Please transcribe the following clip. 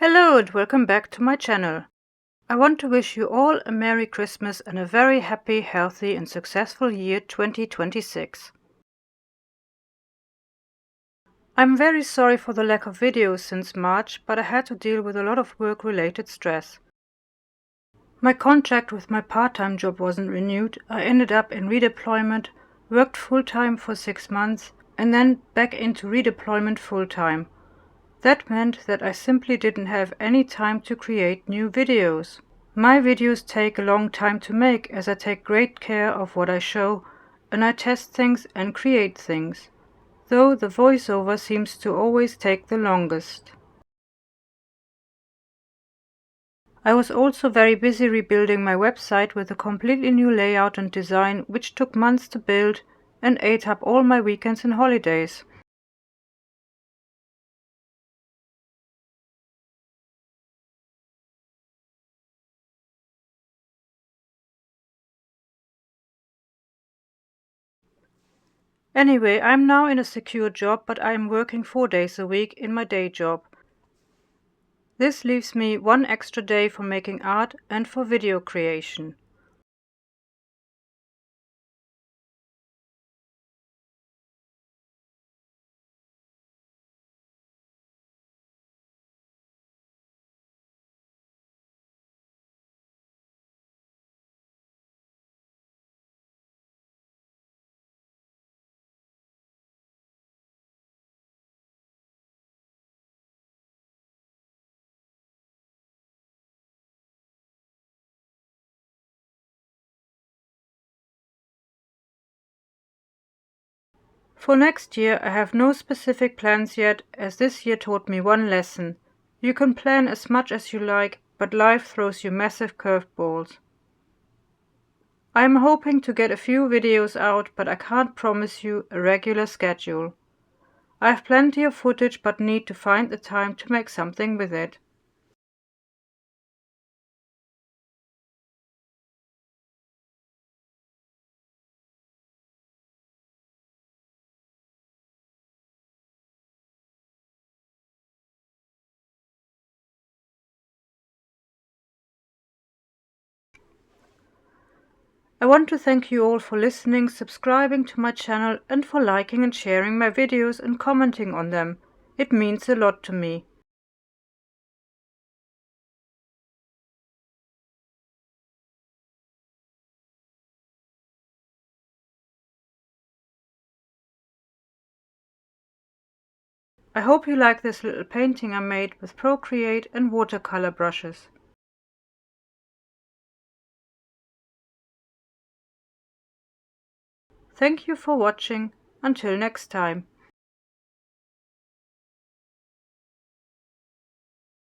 Hello and welcome back to my channel. I want to wish you all a Merry Christmas and a very happy, healthy and successful year 2026. I'm very sorry for the lack of videos since March, but I had to deal with a lot of work-related stress. My contract with my part-time job wasn't renewed. I ended up in redeployment, worked full-time for 6 months and then back into redeployment full-time. That meant that I simply didn't have any time to create new videos. My videos take a long time to make as I take great care of what I show and I test things and create things, though the voiceover seems to always take the longest. I was also very busy rebuilding my website with a completely new layout and design which took months to build and ate up all my weekends and holidays. Anyway, I'm now in a secure job, but I am working 4 days a week in my day job. This leaves me one extra day for making art and for video creation. For next year I have no specific plans yet, as this year taught me one lesson. You can plan as much as you like, but life throws you massive curveballs. I am hoping to get a few videos out, but I can't promise you a regular schedule. I have plenty of footage but need to find the time to make something with it. I want to thank you all for listening, subscribing to my channel and for liking and sharing my videos and commenting on them. It means a lot to me. I hope you like this little painting I made with Procreate and watercolor brushes. Thank you for watching. Until next time.